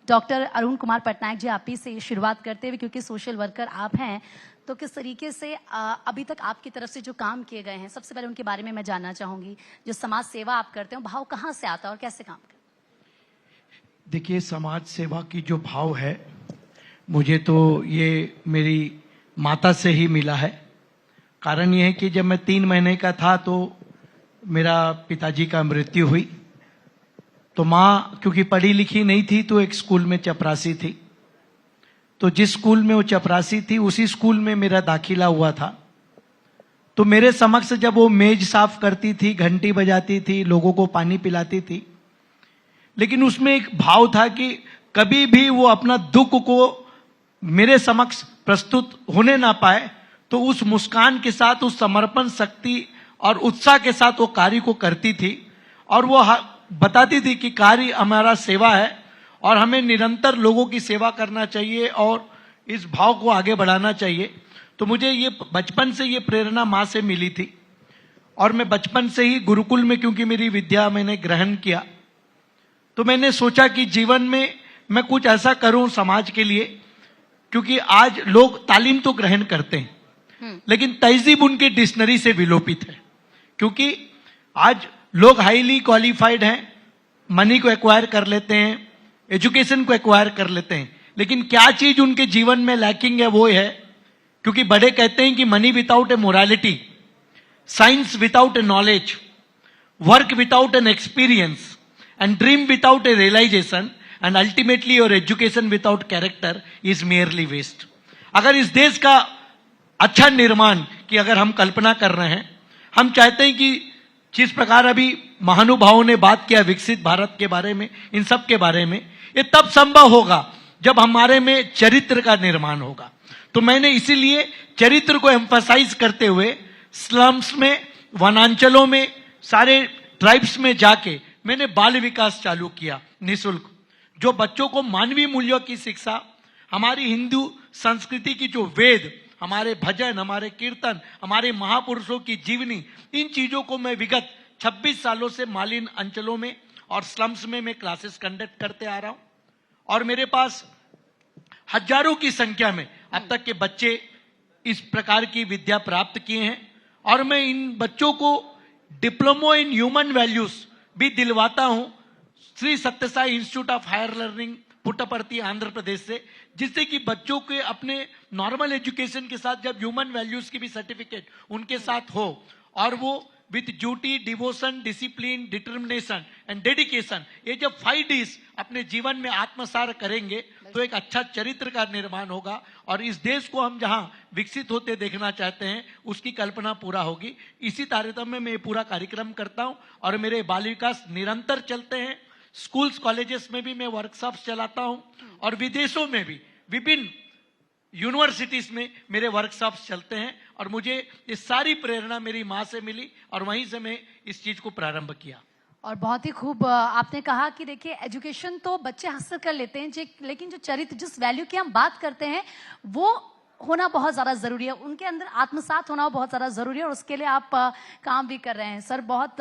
Doctor Arun Kumar Patnaik ji, आप ही से शुरुआत करते हुए, क्योंकि सोशल वर्कर आप हैं, तो किस तरीके से अभी तक आपकी तरफ से जो काम किए गए हैं, सबसे पहले उनके बारे में मैं जानना चाहूंगी। जो समाज सेवा आप करते हो, भाव कहाँ से आता है और कैसे काम करते हैं? देखिए, समाज सेवा की जो भाव है, मुझे तो ये मेरी माता से ही मिला है। कारण ये है कि जब मैं 3 महीने का था तो मेरा पिताजी का मृत्यु हुई। तो माँ क्योंकि पढ़ी लिखी नहीं थी तो एक स्कूल में चपरासी थी। तो जिस स्कूल में वो चपरासी थी उसी स्कूल में मेरा दाखिला हुआ था। तो मेरे समक्ष जब वो मेज साफ करती थी, घंटी बजाती थी, लोगों को पानी पिलाती थी, लेकिन उसमें एक भाव था कि कभी भी वो अपना दुख को मेरे समक्ष प्रस्तुत होने ना पाए, तो उस मुस्कान के साथ, उस समर्पण शक्ति और उत्साह के साथ वो कार्य को करती थी। और वो बताती थी कि कार्य हमारा सेवा है और हमें निरंतर लोगों की सेवा करना चाहिए और इस भाव को आगे बढ़ाना चाहिए। तो मुझे ये बचपन से ये प्रेरणा माँ से मिली थी और मैं बचपन से ही गुरुकुल में, क्योंकि मेरी विद्या मैंने ग्रहण किया, तो मैंने सोचा कि जीवन में मैं कुछ ऐसा करूं समाज के लिए। क्योंकि आज लोग तालीम तो ग्रहण करते हैं लेकिन तहजीब उनके डिक्शनरी से विलोपित है। क्योंकि आज लोग हाईली क्वालिफाइड हैं, मनी को एक्वायर कर लेते हैं, एजुकेशन को एक्वायर कर लेते हैं, लेकिन क्या चीज उनके जीवन में लैकिंग है वो है। क्योंकि बड़े कहते हैं कि money without A morality, science without A knowledge, work without an experience and dream without a realization and ultimately your education without character is merely waste। अगर इस देश का अच्छा निर्माण की अगर हम कल्पना कर रहे हैं, हम चाहते हैं कि जिस प्रकार अभी महानुभावों ने बात किया विकसित भारत के बारे में, इन सब के बारे में, ये तब संभव होगा जब हमारे में चरित्र का निर्माण होगा। तो मैंने इसीलिए चरित्र को एम्फसाइज करते हुए स्लम्स में, वनांचलों में, सारे ट्राइब्स में जाके मैंने बाल विकास चालू किया निःशुल्क, जो बच्चों को मानवीय मूल्यों की शिक्षा, हमारी हिंदू संस्कृति की जो वेद, हमारे भजन, हमारे कीर्तन, हमारे महापुरुषों की जीवनी, इन चीजों को मैं विगत 26 सालों से मालिन अंचलों में और स्लम्स में मैं क्लासेस कंडक्ट करते आ रहा हूं। और मेरे पास हजारों की संख्या में अब तक के बच्चे इस प्रकार की विद्या प्राप्त किए हैं। और मैं इन बच्चों को डिप्लोमा इन ह्यूमन वैल्यूज भी दिलवाता हूं Shri Satya Sai institute of higher learning Puttaparthi Andhra Pradesh से, जिससे कि बच्चों के अपने नॉर्मल एजुकेशन के साथ जब ह्यूमन वैल्यूज की भी सर्टिफिकेट उनके साथ हो और वो with duty, devotion, discipline, determination and dedication, ये जब 5 Ds अपने जीवन में आत्मसार करेंगे तो एक अच्छा चरित्र का निर्माण होगा और इस देश को हम जहां विकसित होते देखना चाहते हैं उसकी कल्पना पूरा होगी। इसी तारतम्य में मैं पूरा कार्यक्रम करता हूं और मेरे बाल विकास निरंतर चलते हैं। स्कूल्स, कॉलेजेस में भी मैं वर्कशॉप्स चलाता हूं और विदेशों में भी विभिन्न यूनिवर्सिटीज में मेरे वर्कशॉप्स चलते हैं। और मुझे ये सारी प्रेरणा मेरी माँ से मिली और वहीं से मैं इस चीज को प्रारंभ किया। और बहुत ही खूब आपने कहा कि देखिए, एजुकेशन तो बच्चे हासिल कर लेते हैं, लेकिन जो चरित्र, जिस वैल्यू की हम बात करते हैं, वो होना बहुत ज़्यादा ज़रूरी है, उनके अंदर आत्मसात होना बहुत ज़्यादा ज़रूरी है और उसके लिए आप काम भी कर रहे हैं। सर, बहुत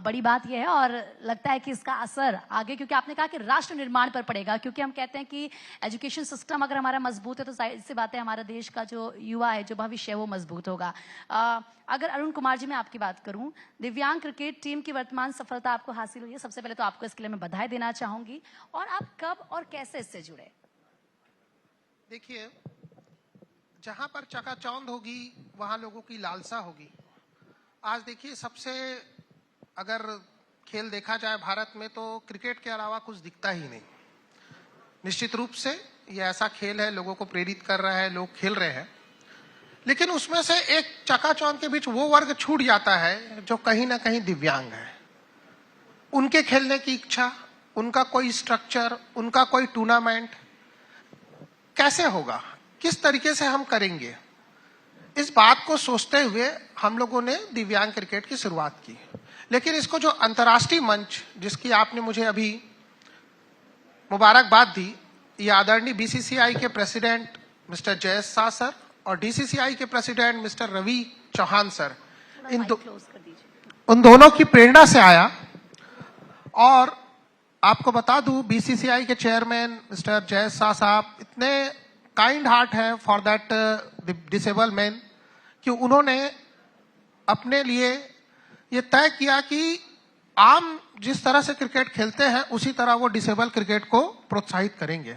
बड़ी बात यह है और लगता है कि इसका असर आगे, क्योंकि आपने कहा कि राष्ट्र निर्माण पर पड़ेगा, क्योंकि हम कहते हैं कि एजुकेशन सिस्टम अगर हमारा मजबूत है तो जाहिर सी बात है हमारे देश का जो युवा है, जो भविष्य है, वो मजबूत होगा। अगर अरुण कुमार जी, मैं आपकी बात करूं, दिव्यांग क्रिकेट टीम की वर्तमान सफलता आपको हासिल हुई है, सबसे पहले तो आपको इसके लिए मैं बधाई देना चाहूंगी। और आप कब और कैसे इससे जुड़े? देखिए, जहां पर चकाचौंध होगी वहां लोगों की लालसा होगी। आज देखिए, सबसे अगर खेल देखा जाए भारत में तो क्रिकेट के अलावा कुछ दिखता ही नहीं। निश्चित रूप से ये ऐसा खेल है, लोगों को प्रेरित कर रहा है, लोग खेल रहे हैं, लेकिन उसमें से एक चकाचौंध के बीच वो वर्ग छूट जाता है जो कहीं ना कहीं दिव्यांग है। उनके खेलने की इच्छा, उनका कोई स्ट्रक्चर, उनका कोई टूर्नामेंट कैसे होगा, किस तरीके से हम करेंगे, इस बात को सोचते हुए हम लोगों ने दिव्यांग क्रिकेट की शुरुआत की। लेकिन इसको जो अंतर्राष्ट्रीय मंच, जिसकी आपने मुझे अभी मुबारकबाद दी, ये आदरणीय बीसीसीआई के president mister Jayesh Shah sir और डीसीसीआई के president mister Ravi Chauhan sir, उन दोनों की प्रेरणा से आया। और आपको बता दूं, बीसीसीआई के चेयरमैन मिस्टर जय शाह साहब इतने काइंड हार्ट है फॉर दैट डिसेबल मैन कि उन्होंने अपने लिए ये तय किया कि आम जिस तरह से क्रिकेट खेलते हैं उसी तरह वो डिसेबल क्रिकेट को प्रोत्साहित करेंगे।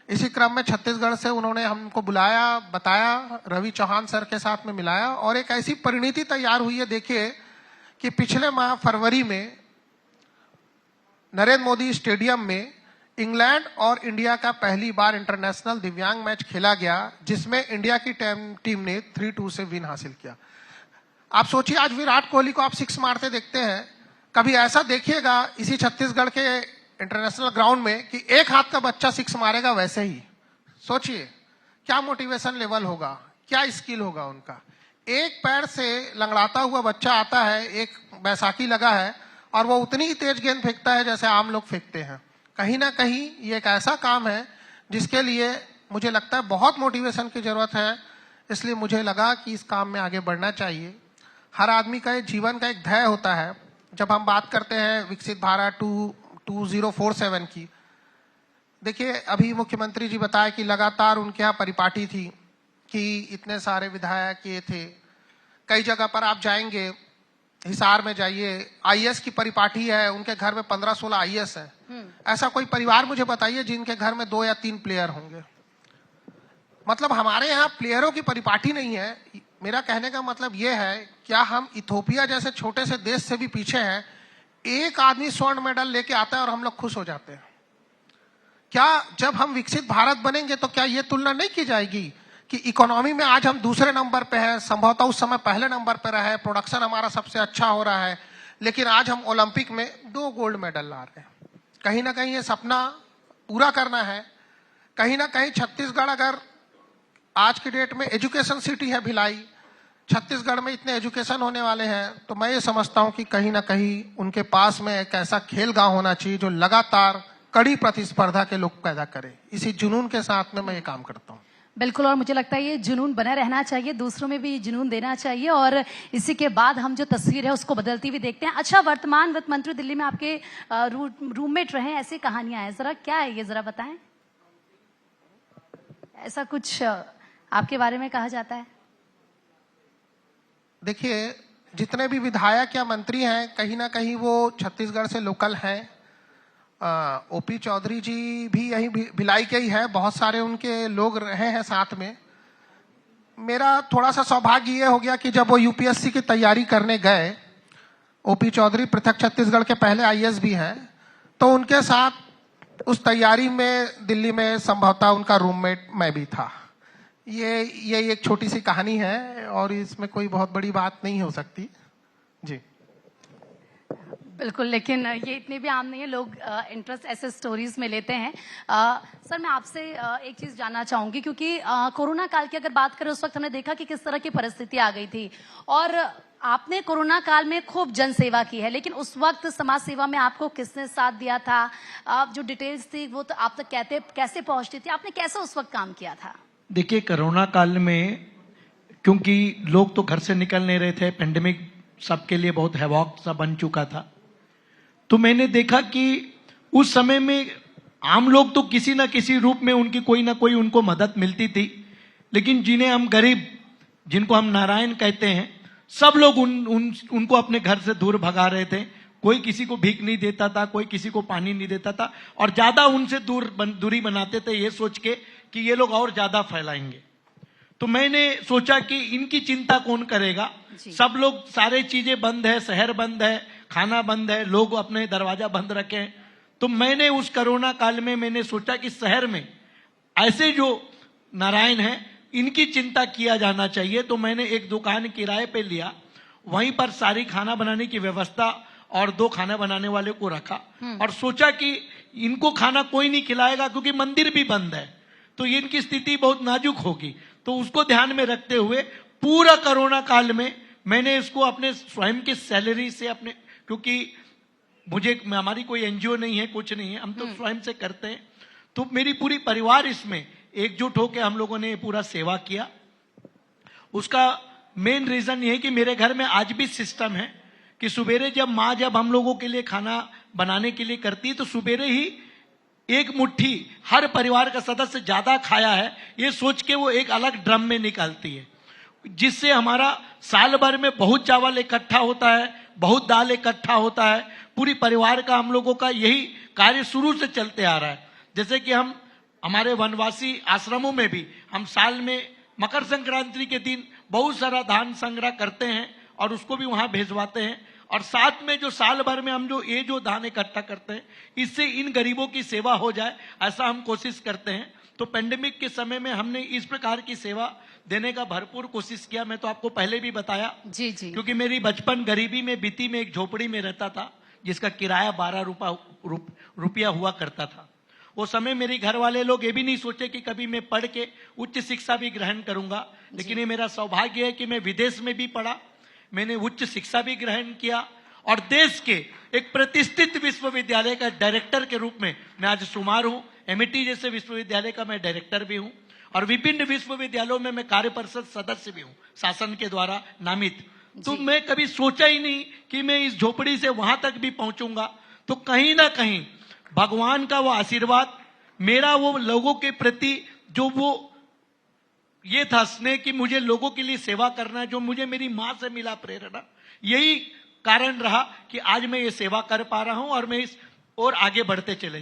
इसी क्रम में छत्तीसगढ़ से उन्होंने हमको बुलाया, बताया, रवि चौहान सर के साथ में मिलाया और एक ऐसी परिणति तैयार हुई है। देखिए कि पिछले माह फरवरी में नरेंद्र मोदी स्टेडियम में इंग्लैंड और इंडिया का पहली बार इंटरनेशनल दिव्यांग मैच खेला गया, जिसमें इंडिया की टीम ने 3-2 से विन हासिल किया। आप सोचिए, आज विराट कोहली को आप 6 मारते देखते हैं, कभी ऐसा देखिएगा इसी छत्तीसगढ़ के इंटरनेशनल ग्राउंड में कि एक हाथ का बच्चा 6 मारेगा। वैसे ही सोचिए क्या मोटिवेशन लेवल होगा, क्या स्किल होगा उनका। एक पैर से लंगड़ाता हुआ बच्चा आता है, एक बैसाखी लगा है और वो उतनी ही तेज गेंद फेंकता है जैसे आम लोग फेंकते हैं। कहीं ना कहीं ये एक ऐसा काम है जिसके लिए मुझे लगता है बहुत मोटिवेशन की जरूरत है। इसलिए मुझे लगा कि इस काम में आगे बढ़ना चाहिए। हर आदमी का जीवन का एक ध्येय होता है। जब हम बात करते हैं विकसित भारत 2047 की, देखिए अभी मुख्यमंत्री जी बताए कि लगातार उनके यहाँ परिपाटी थी कि इतने सारे विधायक ये थे। कई जगह पर आप जाएंगे, हिसार में जाइए, आईएएस की परिपाटी है, उनके घर में 15-16 आईएएस है। ऐसा कोई परिवार मुझे बताइए जिनके घर में 2 या 3 प्लेयर होंगे। मतलब हमारे यहाँ प्लेयरों की परिपाटी नहीं है। मेरा कहने का मतलब यह है, क्या हम इथोपिया जैसे छोटे से देश से भी पीछे हैं? एक आदमी स्वर्ण मेडल लेके आता है और हम लोग खुश हो जाते हैं। क्या जब हम विकसित भारत बनेंगे तो क्या यह तुलना नहीं की जाएगी कि इकोनॉमी में आज हम दूसरे नंबर पे हैं, संभवतः उस समय पहले नंबर पे रहे, प्रोडक्शन हमारा सबसे अच्छा हो रहा है, लेकिन आज हम ओलंपिक में 2 गोल्ड मेडल ला रहे हैं। कहीं ना कहीं ये सपना पूरा करना है। कहीं ना कहीं छत्तीसगढ़, अगर आज की डेट में एजुकेशन सिटी है भिलाई, छत्तीसगढ़ में इतने एजुकेशन होने वाले हैं, तो मैं ये समझता हूं कि कहीं ना कहीं उनके पास में एक ऐसा खेल गांव होना चाहिए जो लगातार कड़ी प्रतिस्पर्धा के लोग पैदा करे। इसी जुनून के साथ में मैं ये काम करता हूं। बिल्कुल, और मुझे लगता है ये जुनून बना रहना चाहिए, दूसरों में भी जुनून देना चाहिए और इसी के बाद हम जो तस्वीर है उसको बदलती हुई देखते हैं। अच्छा, वर्तमान वित्त मंत्री दिल्ली में आपके रूममेट रहे, ऐसी कहानियां हैं, जरा क्या है ये, जरा बताएं। ऐसा कुछ आपके बारे में कहा जाता है? देखिए, जितने भी विधायक या मंत्री हैं कहीं ना कहीं वो छत्तीसगढ़ से लोकल हैं। ओपी चौधरी जी भी यही भिलाई के ही है, बहुत सारे उनके लोग रहे हैं साथ में। मेरा थोड़ा सा सौभाग्य ये हो गया कि जब वो यूपीएससी की तैयारी करने गए, ओपी चौधरी पृथक छत्तीसगढ़ के पहले आईएएस भी हैं, तो उनके साथ उस तैयारी में दिल्ली में संभवतः उनका रूममेट मैं भी था। ये एक छोटी सी कहानी है और इसमें कोई बहुत बड़ी बात नहीं हो सकती जी। बिल्कुल, लेकिन ये इतने भी आम नहीं है, लोग इंटरेस्ट ऐसे स्टोरीज में लेते हैं। सर, मैं आपसे एक चीज जानना चाहूंगी, क्योंकि कोरोना काल की अगर बात करें उस वक्त हमने देखा कि किस तरह की परिस्थिति आ गई थी और आपने कोरोना काल में खूब जन सेवा की है, लेकिन उस वक्त समाज सेवा में आपको किसने साथ दिया था? आप जो डिटेल्स थी वो तो आप तक कैसे पहुंचती थी? आपने कैसे उस वक्त काम किया था? देखिए, कोरोना काल में क्योंकि लोग तो घर से निकल नहीं रहे थे, पेंडेमिक सबके लिए बहुत हैवॉक सा बन चुका था, तो मैंने देखा कि उस समय में आम लोग तो किसी ना किसी रूप में उनकी कोई ना कोई उनको मदद मिलती थी, लेकिन जिन्हें हम गरीब, जिनको हम नारायण कहते हैं, सब लोग उनको अपने घर से दूर भगा रहे थे। कोई किसी को भीख नहीं देता था, कोई किसी को पानी नहीं देता था और ज्यादा उनसे दूरी बनाते थे ये सोच के कि ये लोग और ज्यादा फैलाएंगे। तो मैंने सोचा कि इनकी चिंता कौन करेगा, सब लोग, सारे चीजें बंद है, शहर बंद है, खाना बंद है, लोग अपने दरवाजा बंद रखे हैं। तो मैंने उस कोरोना काल में मैंने सोचा कि शहर में ऐसे जो नारायण हैं इनकी चिंता किया जाना चाहिए। तो मैंने एक दुकान किराए पे लिया, वहीं पर सारी खाना बनाने की व्यवस्था और 2 खाना बनाने वाले को रखा और सोचा कि इनको खाना कोई नहीं खिलाएगा क्योंकि मंदिर भी बंद है, तो इनकी स्थिति बहुत नाजुक होगी। तो उसको ध्यान में रखते हुए पूरा कोरोना काल में मैंने इसको अपने स्वयं की सैलरी से, अपने, क्योंकि हमारी कोई एनजीओ नहीं है, कुछ नहीं है, हम तो स्वयं से करते हैं, तो मेरी पूरी परिवार इसमें एकजुट होकर हम लोगों ने पूरा सेवा किया। उसका मेन रीजन ये है कि मेरे घर में आज भी सिस्टम है कि सवेरे जब माँ जब हम लोगों के लिए खाना बनाने के लिए करती है, तो सुबेरे ही एक मुट्ठी हर परिवार का सदस्य ज्यादा खाया है ये सोच के वो एक अलग ड्रम में निकालती है, जिससे हमारा साल भर में बहुत चावल इकट्ठा होता है, बहुत दाल इकट्ठा होता है। पूरी परिवार का हम लोगों का यही कार्य शुरू से चलते आ रहा है। जैसे कि हम हमारे वनवासी आश्रमों में भी हम साल में मकर संक्रांति के दिन बहुत सारा धान संग्रह करते हैं और उसको भी वहां भेजवाते हैं, और साथ में जो साल भर में हम जो धान इकट्ठा करते हैं इससे इन गरीबों की सेवा हो जाए, ऐसा हम कोशिश करते हैं। तो पेंडेमिक के समय में हमने इस प्रकार की सेवा देने का भरपूर कोशिश किया। मैं तो आपको पहले भी बताया जी जी, क्योंकि मेरी बचपन गरीबी में बीती, में एक झोपड़ी में रहता था जिसका किराया 12 रुपया हुआ करता था। वो समय मेरे घर वाले लोग ये भी नहीं सोचे कि कभी मैं पढ़ के उच्च शिक्षा भी ग्रहण करूंगा, लेकिन ये मेरा सौभाग्य है कि मैं विदेश में भी पढ़ा, मैंने उच्च शिक्षा भी ग्रहण किया और देश के एक प्रतिष्ठित विश्वविद्यालय का डायरेक्टर के रूप में मैं आज शुमार हूं। एमआईटी जैसे विश्वविद्यालय का मैं डायरेक्टर भी हूं और विभिन्न विश्वविद्यालयों में मैं कार्य परिषद सदस्य भी हूं, शासन के द्वारा नामित। तो मैं कभी सोचा ही नहीं कि मैं इस झोपड़ी से वहां तक भी पहुंचूंगा। तो कहीं ना कहीं भगवान का वो आशीर्वाद, मेरा वो लोगों के प्रति जो वो ये था स्नेह कि मुझे लोगों के लिए सेवा करना है, जो मुझे मेरी मां से मिला प्रेरणा, यही कारण रहा कि आज मैं ये सेवा कर पा रहा हूं और मैं इस और आगे बढ़ते चले